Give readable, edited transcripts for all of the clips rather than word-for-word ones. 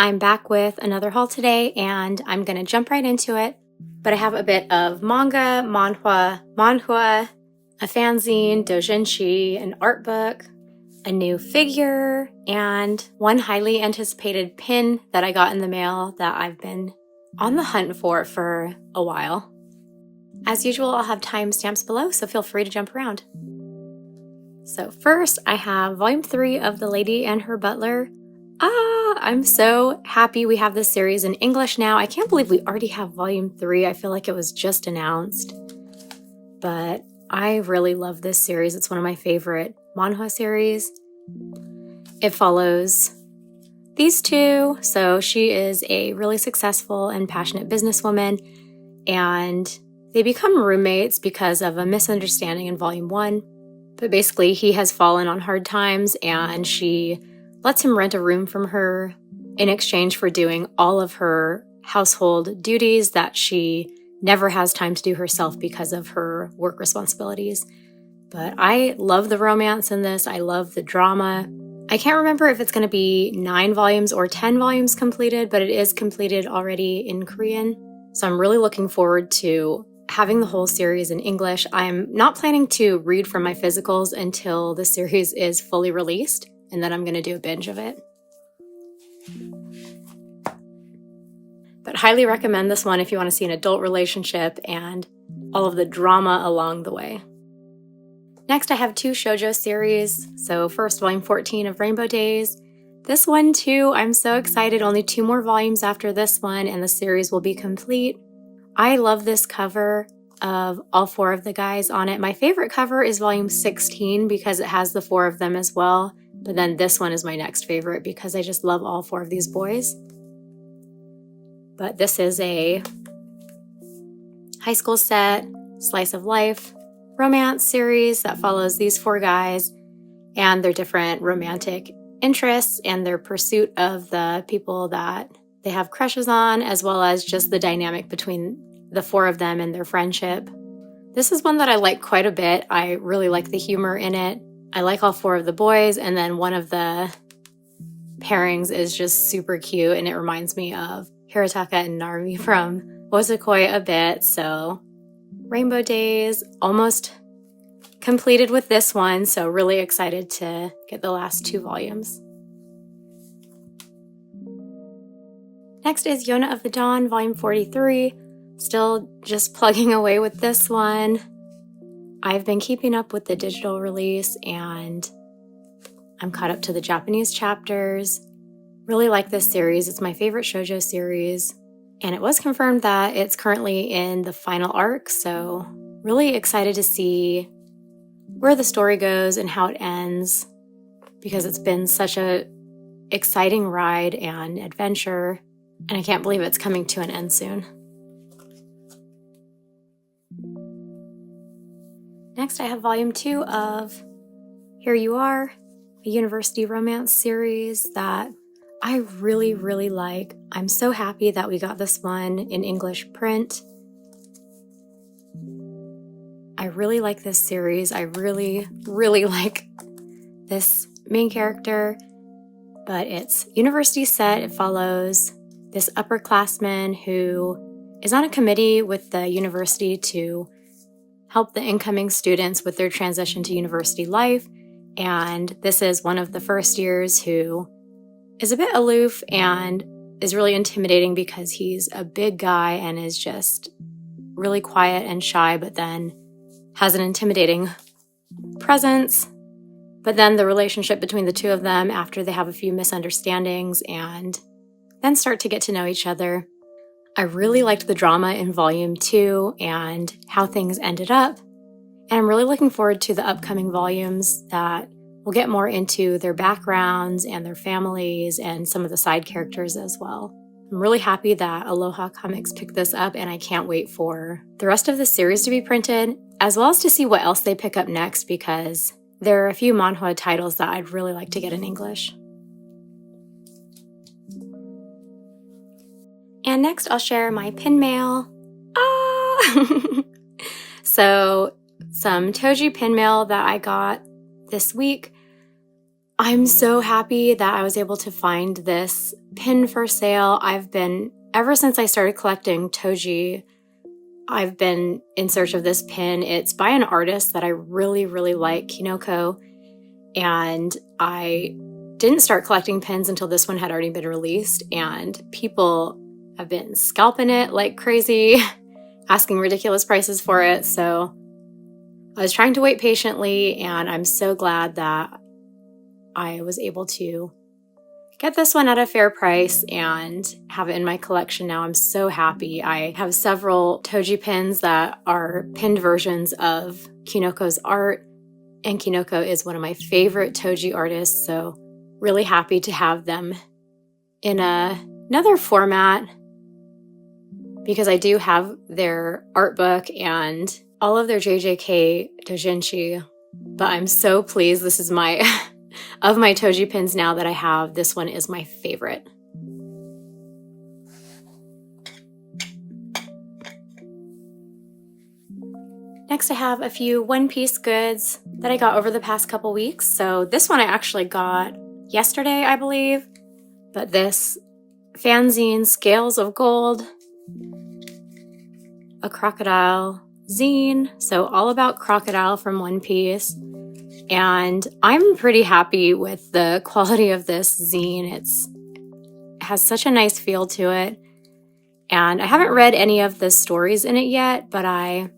I'm back with another haul today and I'm gonna jump right into it. But I have a bit of manga, manhwa, a fanzine, doujins, an art book, a new figure, and one highly anticipated pin that I got in the mail that I've been on the hunt for a while. As usual, I'll have timestamps below, so feel free to jump around. So first, I have Volume 3 of The Lady and Her Butler. I'm so happy we have this series in English now. I can't believe we already have Volume 3. I feel like it was just announced. But I really love this series. It's one of my favorite manhwa series. It follows these two. So she is a really successful and passionate businesswoman, and they become roommates because of a misunderstanding in Volume 1. But basically, he has fallen on hard times, and she lets him rent a room from her in exchange for doing all of her household duties that she never has time to do herself because of her work responsibilities. But I love the romance in this. I love the drama. I can't remember if it's going to be 9 volumes or 10 volumes completed, but it is completed already in Korean. So I'm really looking forward to having the whole series in English. I'm not planning to read from my physicals until the series is fully released, and then I'm going to do a binge of it. But highly recommend this one if you want to see an adult relationship and all of the drama along the way. Next, I have 2 shoujo series. So first, Volume 14 of Rainbow Days. This one too, I'm so excited. Only 2 more volumes after this one, and the series will be complete. I love this cover of all 4 of the guys on it. My favorite cover is Volume 16 because it has the 4 of them as well. But then this one is my next favorite because I just love all 4 of these boys. But this is a high school set, slice of life romance series that follows these 4 guys and their different romantic interests and their pursuit of the people that they have crushes on, as well as just the dynamic between the 4 of them and their friendship. This is one that I like quite a bit. I really like the humor in it. I like all 4 of the boys, and then one of the pairings is just super cute, and it reminds me of Hirotaka and Narumi from Wozokoi a bit. So Rainbow Days, almost completed with this one, so really excited to get the last 2 volumes. Next is Yona of the Dawn, Volume 43. Still just plugging away with this one. I've been keeping up with the digital release, and I'm caught up to the Japanese chapters. Really like this series. It's my favorite shoujo series. And it was confirmed that it's currently in the final arc, so really excited to see where the story goes and how it ends, because it's been such a exciting ride and adventure, and I can't believe it's coming to an end soon. Next, I have Volume 2 of Here You Are, a university romance series that I really, really like. I'm so happy that we got this one in English print. I really like this series. I really, really like this main character, but it's university set. It follows this upperclassman who is on a committee with the university to help the incoming students with their transition to university life. And this is one of the first years who is a bit aloof and is really intimidating because he's a big guy and is just really quiet and shy, but then has an intimidating presence. But then the relationship between the 2 of them after they have a few misunderstandings and then start to get to know each other. I really liked the drama in Volume 2 and how things ended up. And I'm really looking forward to the upcoming volumes that will get more into their backgrounds and their families and some of the side characters as well. I'm really happy that Aloha Comics picked this up, and I can't wait for the rest of the series to be printed, as well as to see what else they pick up next, because there are a few manhwa titles that I'd really like to get in English. And next, I'll share my pin mail. So, some Toji pin mail that I got this week. I'm so happy that I was able to find this pin for sale. Ever since I started collecting Toji, I've been in search of this pin. It's by an artist that I really, really like, Kinoko, and I didn't start collecting pins until this one had already been released, and people have been scalping it like crazy, asking ridiculous prices for it, so I was trying to wait patiently, and I'm so glad that I was able to get this one at a fair price and have it in my collection now. I'm so happy. I have several Toji pins that are pinned versions of Kinoko's art, and Kinoko is one of my favorite Toji artists, so really happy to have them in another format because I do have their art book and all of their JJK doujinshi, but I'm so pleased. This is my of my Toji pins now that I have, this one is my favorite. Next, I have a few One Piece goods that I got over the past couple weeks. So this one I actually got yesterday, I believe, but this Fanzine Scales of Gold, a Crocodile zine, so all about Crocodile from One Piece. And I'm pretty happy with the quality of this zine. It has such a nice feel to it. And I haven't read any of the stories in it yet, but I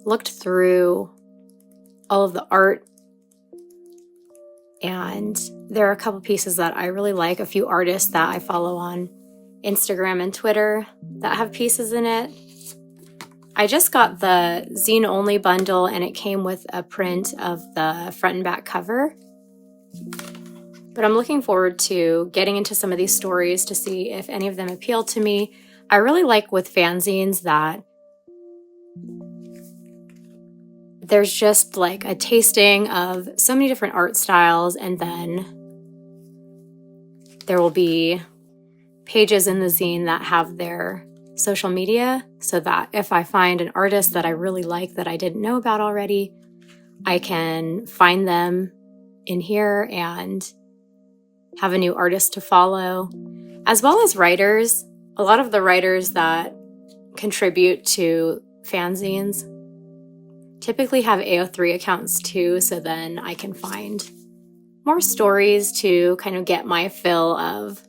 looked through all of the art. And there are a couple pieces that I really like, a few artists that I follow on Instagram and Twitter that have pieces in it. I just got the zine-only bundle, and it came with a print of the front and back cover. But I'm looking forward to getting into some of these stories to see if any of them appeal to me. I really like with fanzines that there's just like a tasting of so many different art styles, and then there will be pages in the zine that have their social media, so that if I find an artist that I really like that I didn't know about already, I can find them in here and have a new artist to follow, as well as writers. A lot of the writers that contribute to fanzines typically have AO3 accounts too, so then I can find more stories to kind of get my fill of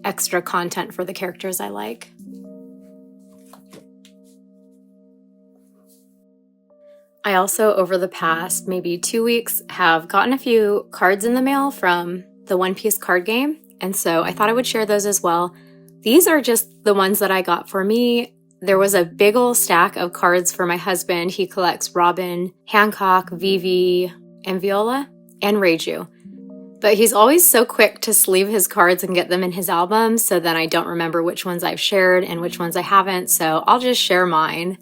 extra content for the characters I like. I also, over the past maybe 2 weeks, have gotten a few cards in the mail from the One Piece card game, and so I thought I would share those as well. These are just the ones that I got for me. There was a big ol' stack of cards for my husband. He collects Robin, Hancock, Vivi, and Viola, and Reiju. But he's always so quick to sleeve his cards and get them in his album, so then I don't remember which ones I've shared and which ones I haven't, so I'll just share mine.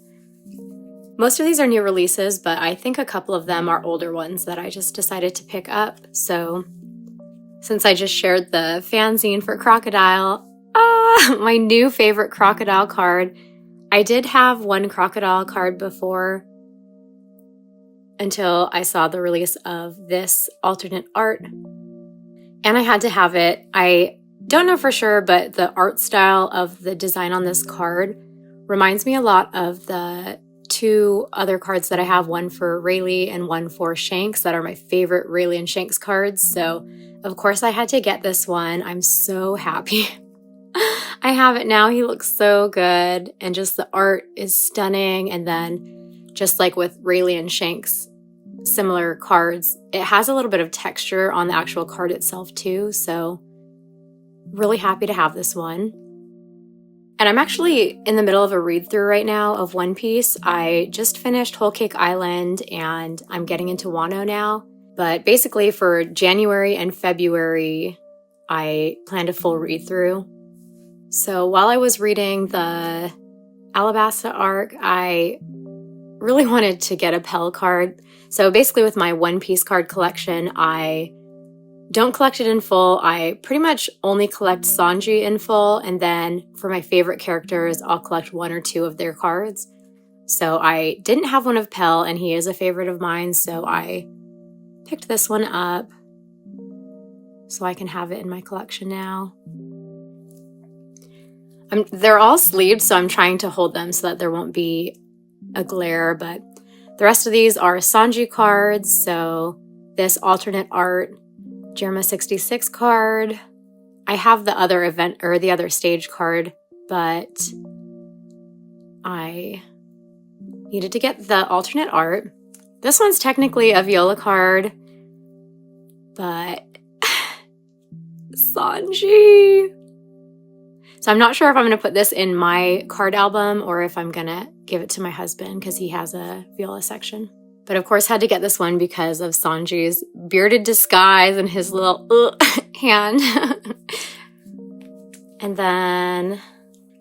Most of these are new releases, but I think a couple of them are older ones that I just decided to pick up. So since I just shared the fanzine for Crocodile, my new favorite Crocodile card. I did have one Crocodile card before until I saw the release of this alternate art, and I had to have it. I don't know for sure, but the art style of the design on this card reminds me a lot of the two other cards that I have, one for Rayleigh and one for Shanks, that are my favorite Rayleigh and Shanks cards. So of course I had to get this one. I'm so happy. I have it now. He looks so good, and just the art is stunning. And then just like with Rayleigh and Shanks, similar cards, it has a little bit of texture on the actual card itself too. So really happy to have this one. And I'm actually in the middle of a read-through right now of One Piece. I just finished Whole Cake Island, and I'm getting into Wano now. But basically for January and February, I planned a full read-through. So while I was reading the Alabasta arc, I really wanted to get a Pell card. So basically with my One Piece card collection, I don't collect it in full. I pretty much only collect Sanji in full, and then for my favorite characters, I'll collect one or two of their cards. So I didn't have one of Pell, and he is a favorite of mine, so I picked this one up. so I can have it in my collection now. They're all sleeved, so I'm trying to hold them so that there won't be a glare, but the rest of these are Sanji cards, so this alternate art Jerma 66 card. I have the other event or the other stage card, but I needed to get the alternate art. This one's technically a Viola card, but Sanji. So I'm not sure if I'm going to put this in my card album or if I'm going to give it to my husband because he has a Viola section. But of course had to get this one because of Sanji's bearded disguise and his little hand. And then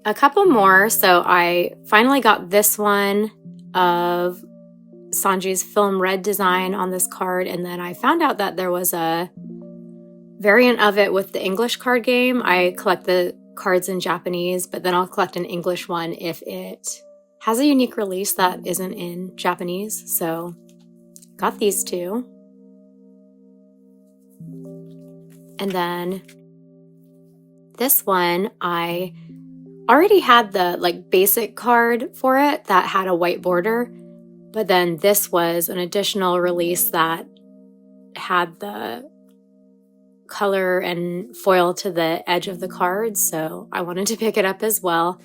a couple more. So I finally got this one of Sanji's film red design on this card. And then I found out that there was a variant of it with the English card game. I collect the cards in Japanese, but then I'll collect an English one if it has a unique release that isn't in Japanese. So got these two. And then this one, I already had the basic card for it that had a white border, but then this was an additional release that had the color and foil to the edge of the card, so I wanted to pick it up as well.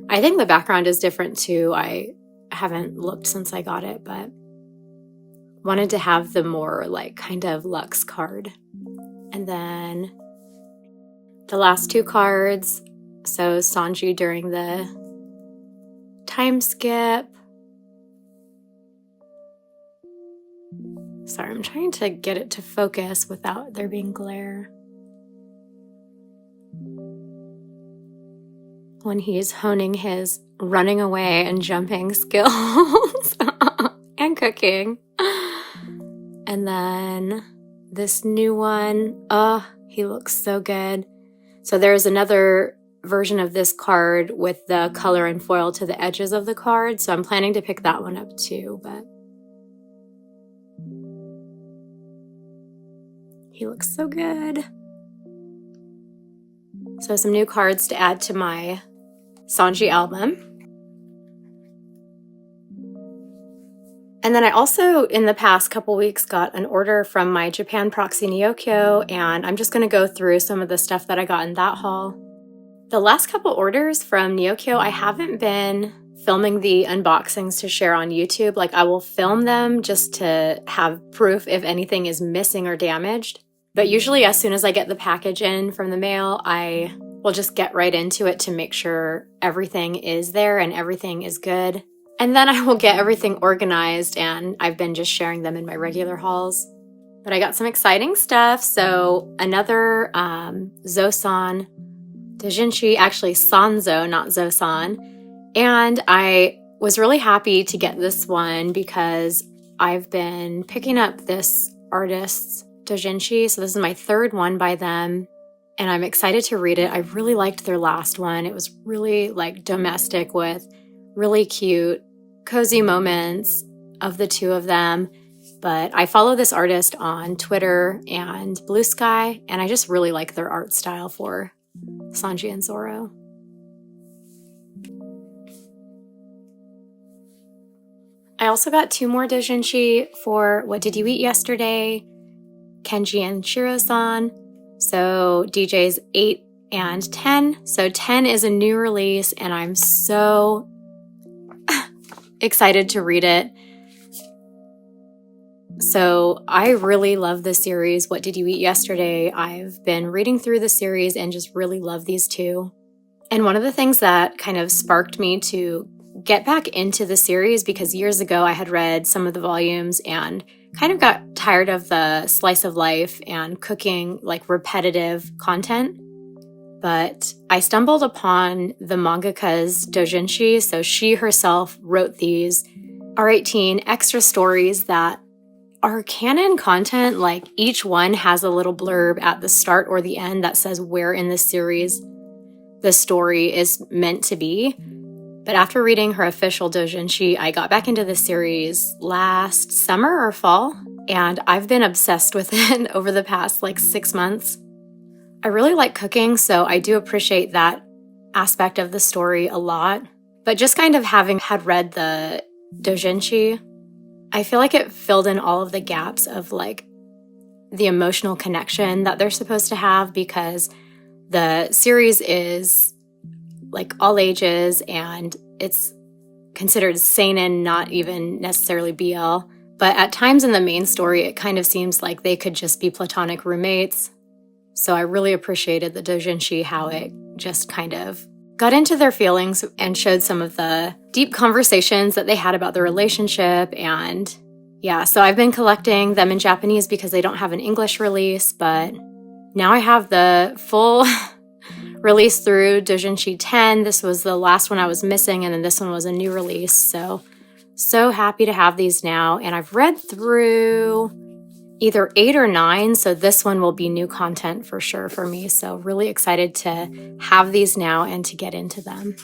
I think the background is different too. I haven't looked since I got it, but wanted to have the more kind of luxe card. And then the last two cards, so Sanji during the time skip. Sorry, I'm trying to get it to focus without there being glare. When he's honing his running away and jumping skills and cooking. And then this new one, he looks so good. So there's another version of this card with the color and foil to the edges of the card. So I'm planning to pick that one up too, but he looks so good. So some new cards to add to my Sanji album. And then I also, in the past couple weeks, got an order from my Japan Proxy Neokyo, and I'm just going to go through some of the stuff that I got in that haul. The last couple orders from Neokyo, I haven't been filming the unboxings to share on YouTube. I will film them just to have proof if anything is missing or damaged. But usually as soon as I get the package in from the mail, I will just get right into it to make sure everything is there and everything is good. And then I will get everything organized, and I've been just sharing them in my regular hauls. But I got some exciting stuff. So another Zosan doujinshi, actually SanZo, not Zosan. And I was really happy to get this one because I've been picking up this artist's doujinshi. So this is my third one by them, and I'm excited to read it. I really liked their last one. It was really domestic with really cute, cozy moments of the two of them. But I follow this artist on Twitter and Blue Sky, and I just really like their art style for Sanji and Zoro. I also got two more doujinshi for What Did You Eat Yesterday? Kenji and Shiro-san. So DJs 8 and 10. So 10 is a new release, and I'm so excited to read it. So I really love the series, What Did You Eat Yesterday? I've been reading through the series and just really love these two. And one of the things that kind of sparked me to get back into the series, because years ago I had read some of the volumes and kind of got tired of the slice of life and cooking, repetitive content. But I stumbled upon the mangaka's doujinshi, so she herself wrote these R18 extra stories that are canon content. Each one has a little blurb at the start or the end that says where in the series the story is meant to be. But after reading her official doujinshi, I got back into the series last summer or fall, and I've been obsessed with it over the past 6 months. I really like cooking, so I do appreciate that aspect of the story a lot. But just kind of having had read the doujinshi, I feel like it filled in all of the gaps of like the emotional connection that they're supposed to have, because the series is like all ages and it's considered seinen, not even necessarily BL. But at times in the main story, it kind of seems like they could just be platonic roommates. So I really appreciated the doujinshi, how it just kind of got into their feelings and showed some of the deep conversations that they had about their relationship. And yeah, so I've been collecting them in Japanese because they don't have an English release, but now I have the full release through doujinshi 10. This was the last one I was missing, and then this one was a new release. So happy to have these now. And I've read through either 8 or 9, so this one will be new content for sure for me. So really excited to have these now and to get into them.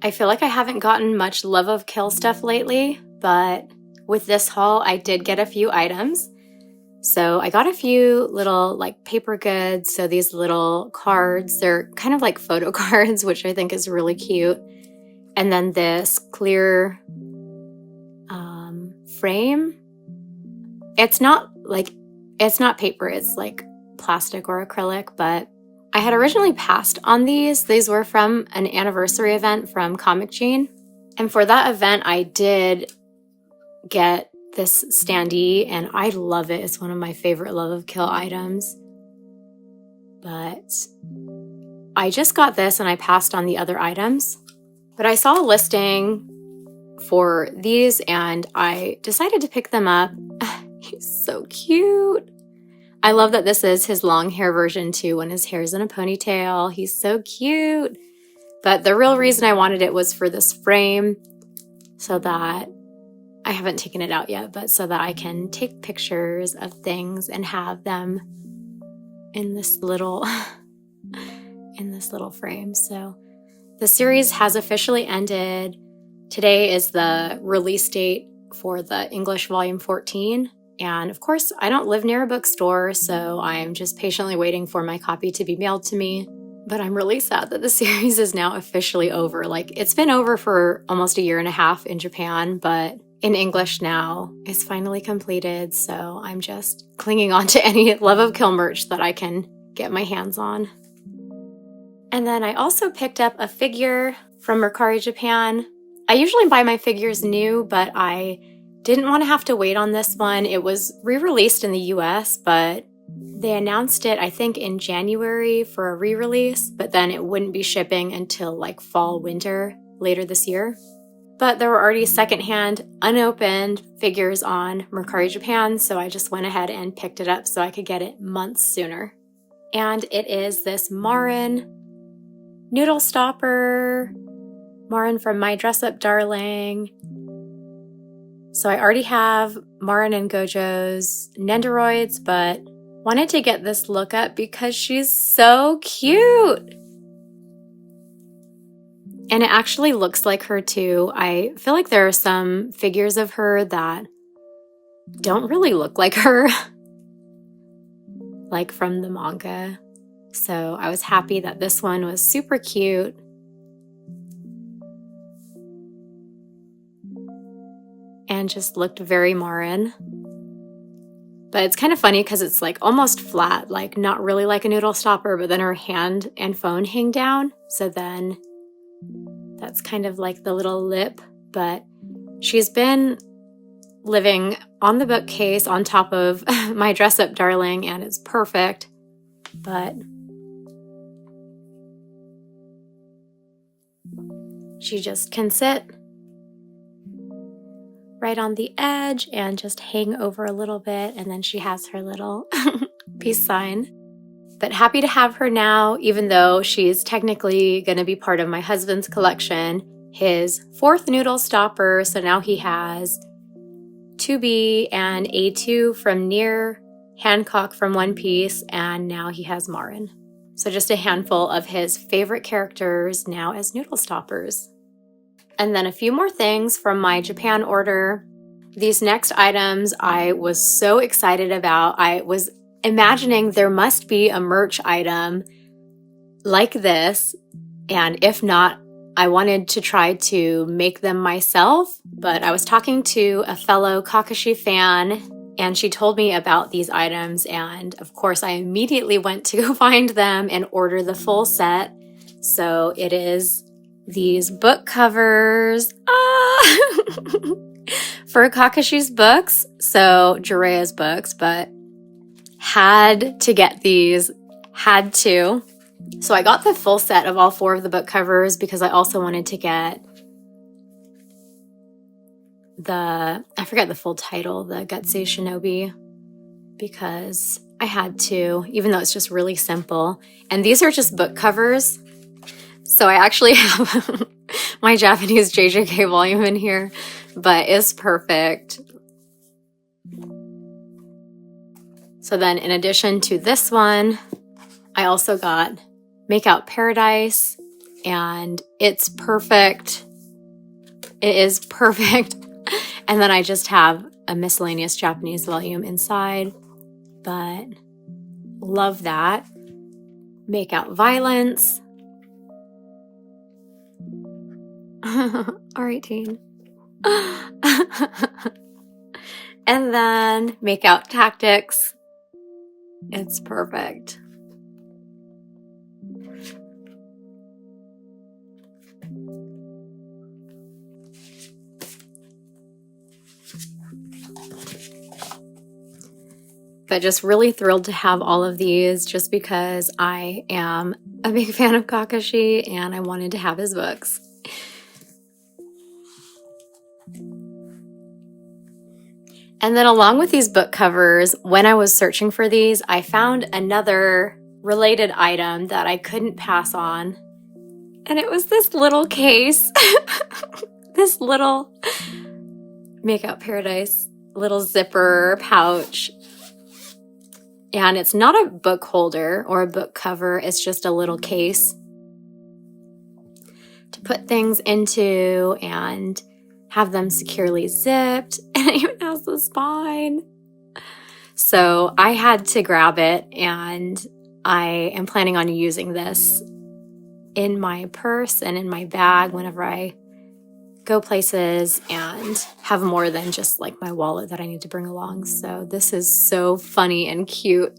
I feel like I haven't gotten much Love of Kill stuff lately, but with this haul, I did get a few items. So I got a few little like paper goods. So these little cards, they're kind of like photo cards, which I think is really cute. And then this clear frame. It's not paper, it's like plastic or acrylic, but I had originally passed on these. These were from an anniversary event from Comic Gene. And for that event, I did get this standee, and I love it. It's one of my favorite Love of Kill items. But I just got this and I passed on the other items. But I saw a listing for these and I decided to pick them up. He's so cute. I love that this is his long hair version too, when his hair's in a ponytail. He's so cute. But the real reason I wanted it was for this frame, so that I haven't taken it out yet, but so that I can take pictures of things and have them in this little frame. So the series has officially ended. Today is the release date for the English volume 14. And of course, I don't live near a bookstore, so I'm just patiently waiting for my copy to be mailed to me. But I'm really sad that the series is now officially over. Like, it's been over for almost a year and a half in Japan, but in English now, it's finally completed. So I'm just clinging on to any Love of Kill merch that I can get my hands on. And then I also picked up a figure from Mercari Japan. I usually buy my figures new, but I didn't want to have to wait on this one. It was re-released in the US, but they announced it, I think, in January for a re-release, but then it wouldn't be shipping until like fall, winter later this year. But there were already secondhand, unopened figures on Mercari Japan, so I just went ahead and picked it up so I could get it months sooner. And it is this Marin noodle stopper, Marin from My Dress Up Darling. So I already have Marin and Gojo's Nendoroids, but wanted to get this look up because she's so cute. And it actually looks like her too. I feel like there are some figures of her that don't really look like her, like from the manga. So I was happy that this one was super cute. And just looked very Marin. But it's kind of funny because it's like almost flat, like not really like a noodle stopper, but then her hand and phone hang down. So then that's kind of like the little lip. But she's been living on the bookcase on top of My Dress Up Darling, and it's perfect. But she just can sit right on the edge and just hang over a little bit, and then she has her little peace sign. But happy to have her now, even though she's technically going to be part of my husband's collection, his 4th noodle stopper. So now he has 2B and A2 from Nier, Hancock from One Piece, and now he has Marin. So just a handful of his favorite characters now as noodle stoppers. And then a few more things from my Japan order. These next items I was so excited about. I was imagining there must be a merch item like this, and if not, I wanted to try to make them myself, but I was talking to a fellow Kakashi fan, and she told me about these items, and of course I immediately went to go find them and order the full set. So it is these book covers for Kakashi's books, so Jireya's books, but had to get these, had to. So I got the full set of all 4 of the book covers because I also wanted to get I forget the full title, the Gutsy Shinobi, because I had to, even though it's just really simple. And these are just book covers. So I actually have my Japanese JJK volume in here, but it's perfect. So then in addition to this one, I also got Make Out Paradise, and it's perfect. It is perfect. And then I just have a miscellaneous Japanese volume inside, but love that. Make Out Violence. R18. And then Make Out Tactics. It's perfect. But just really thrilled to have all of these just because I am a big fan of Kakashi and I wanted to have his books. And then along with these book covers, when I was searching for these, I found another related item that I couldn't pass on. And it was this little case. This little Make Out Paradise little zipper pouch. And it's not a book holder or a book cover, it's just a little case to put things into and have them securely zipped. And it even has the spine. So I had to grab it, and I am planning on using this in my purse and in my bag whenever I go places and have more than just like my wallet that I need to bring along. So this is so funny and cute.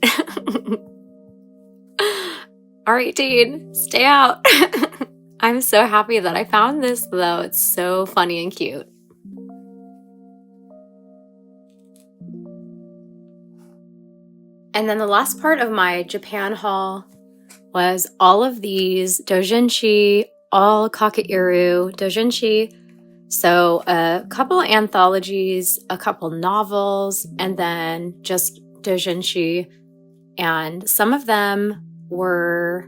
R18, stay out. I'm so happy that I found this though. It's so funny and cute. And then the last part of my Japan haul was all of these doujinshi, all KakaIru doujinshi. So a couple anthologies, a couple novels, and then just doujinshi. And some of them were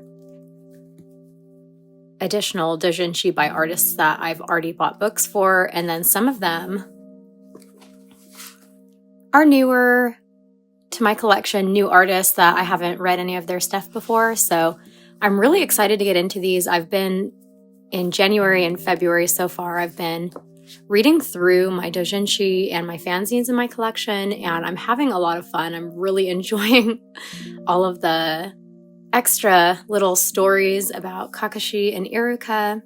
additional doujinshi by artists that I've already bought books for. And then some of them are newer to my collection, new artists that I haven't read any of their stuff before. So I'm really excited to get into these. I've been in January and February so far, I've been reading through my doujinshi and my fanzines in my collection, and I'm having a lot of fun. I'm really enjoying all of the extra little stories about Kakashi and Iruka.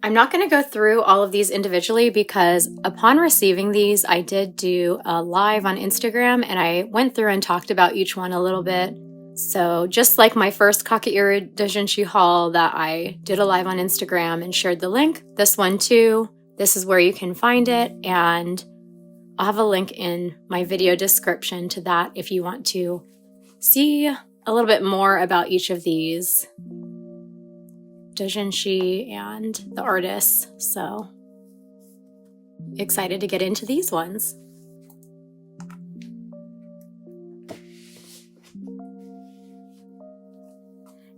I'm not going to go through all of these individually because upon receiving these, I did do a live on Instagram, and I went through and talked about each one a little bit. So just like my first KakaIru doujinshi haul that I did a live on Instagram and shared the link, this one too, this is where you can find it, and I'll have a link in my video description to that if you want to see a little bit more about each of these doujinshi and the artists. So excited to get into these ones.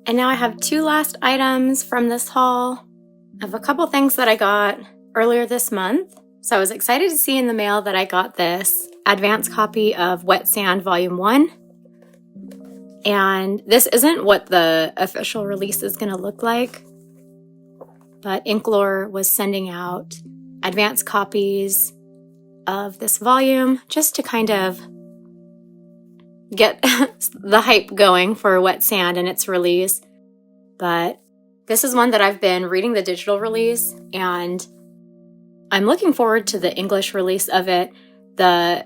And now I have 2 last items from this haul. I have a couple things that I got earlier this month. So I was excited to see in the mail that I got this advance copy of Wet Sand Volume 1. And this isn't what the official release is going to look like, but Inklore was sending out advance copies of this volume just to kind of get the hype going for Wet Sand and its release. But this is one that I've been reading the digital release, and I'm looking forward to the English release of it. The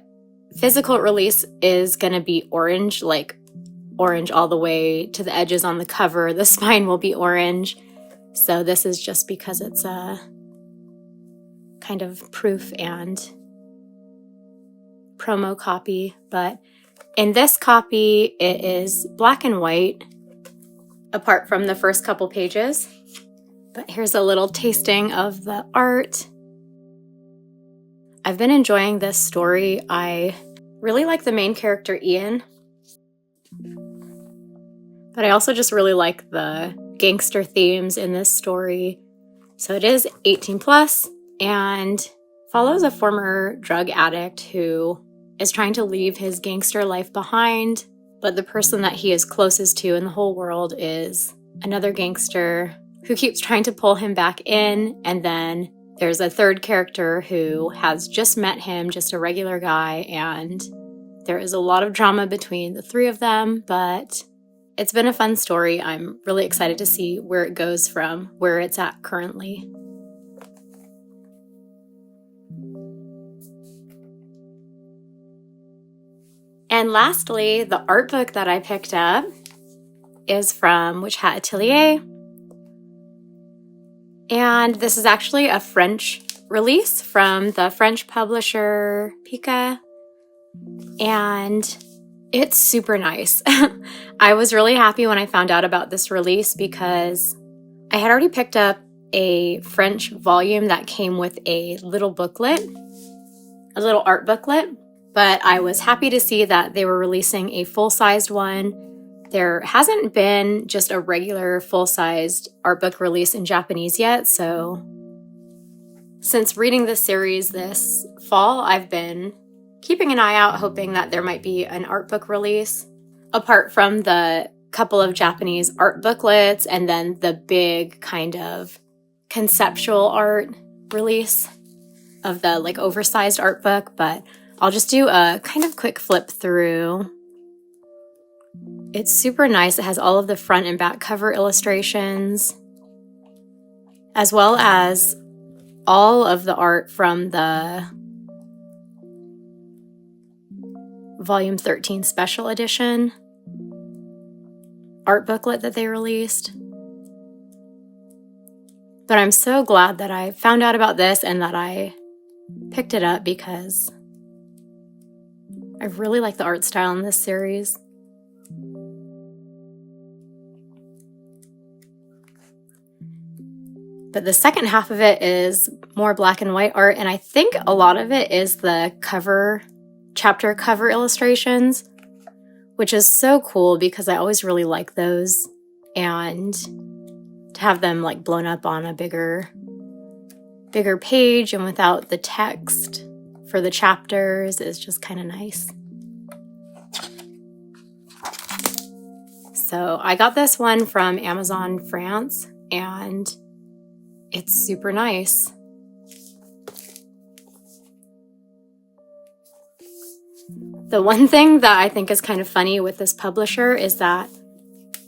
physical release is going to be orange, like orange all the way to the edges on the cover. The spine will be orange. So this is just because it's a kind of proof and promo copy. But in this copy, it is black and white, apart from the first couple pages. But here's a little tasting of the art. I've been enjoying this story. I really like the main character, Ian. But I also just really like the gangster themes in this story. So it is 18 plus and follows a former drug addict who is trying to leave his gangster life behind. But the person that he is closest to in the whole world is another gangster who keeps trying to pull him back in. And then there's a third character who has just met him, just a regular guy. And there is a lot of drama between the three of them, but it's been a fun story. I'm really excited to see where it goes from where it's at currently. And lastly, the art book that I picked up is from Witch Hat Atelier. And this is actually a French release from the French publisher Pika. And it's super nice. I was really happy when I found out about this release because I had already picked up a French volume that came with a little booklet, a little art booklet. But I was happy to see that they were releasing a full-sized one. There hasn't been just a regular full-sized art book release in Japanese yet, so since reading this series this fall, I've been keeping an eye out, hoping that there might be an art book release. Apart from the couple of Japanese art booklets and then the big kind of conceptual art release of the like oversized art book, but I'll just do a kind of quick flip through. It's super nice. It has all of the front and back cover illustrations, as well as all of the art from the Volume 13 Special Edition art booklet that they released. But I'm so glad that I found out about this and that I picked it up because I really like the art style in this series. But the second half of it is more black and white art, and I think a lot of it is the chapter cover illustrations, which is so cool because I always really like those. And to have them like blown up on a bigger page and without the text for the chapters is just kind of nice. So I got this one from Amazon France, and it's super nice. The one thing that I think is kind of funny with this publisher is that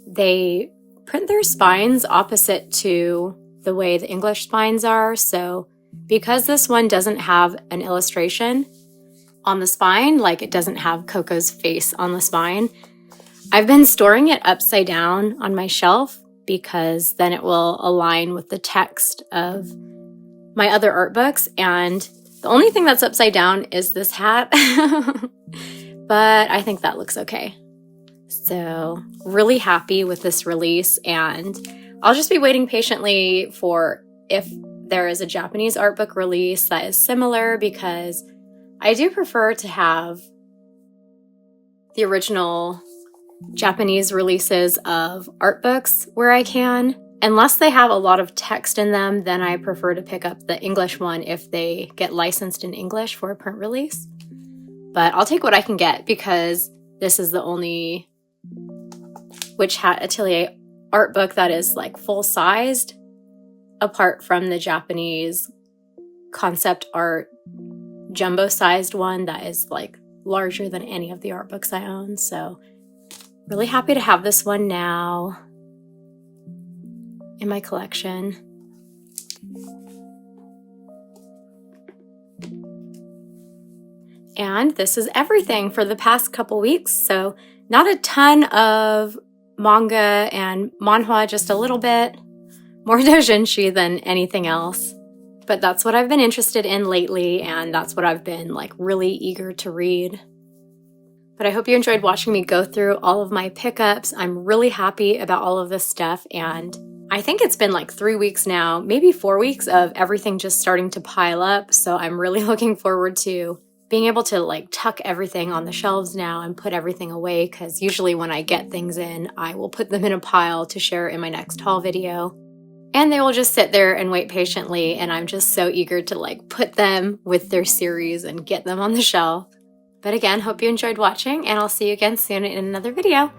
they print their spines opposite to the way the English spines are. So because this one doesn't have an illustration on the spine, like it doesn't have Coco's face on the spine, I've been storing it upside down on my shelf because then it will align with the text of my other art books. And the only thing that's upside down is this hat, but I think that looks okay. So really happy with this release, and I'll just be waiting patiently for if there is a Japanese art book release that is similar, because I do prefer to have the original Japanese releases of art books where I can. Unless they have a lot of text in them, then I prefer to pick up the English one if they get licensed in English for a print release. But I'll take what I can get because this is the only Witch Hat Atelier art book that is like full-sized, apart from the Japanese concept art jumbo-sized one that is like larger than any of the art books I own. So really happy to have this one now in my collection. And this is everything for the past couple weeks. So not a ton of manga and manhwa, just a little bit more doujinshi than anything else. But that's what I've been interested in lately, and that's what I've been like really eager to read. But I hope you enjoyed watching me go through all of my pickups. I'm really happy about all of this stuff, and I think it's been like 3 weeks now, maybe 4 weeks of everything just starting to pile up. So I'm really looking forward to being able to like tuck everything on the shelves now and put everything away, because usually when I get things in, I will put them in a pile to share in my next haul video. And they will just sit there and wait patiently, and I'm just so eager to like put them with their series and get them on the shelf. But again, hope you enjoyed watching, and I'll see you again soon in another video.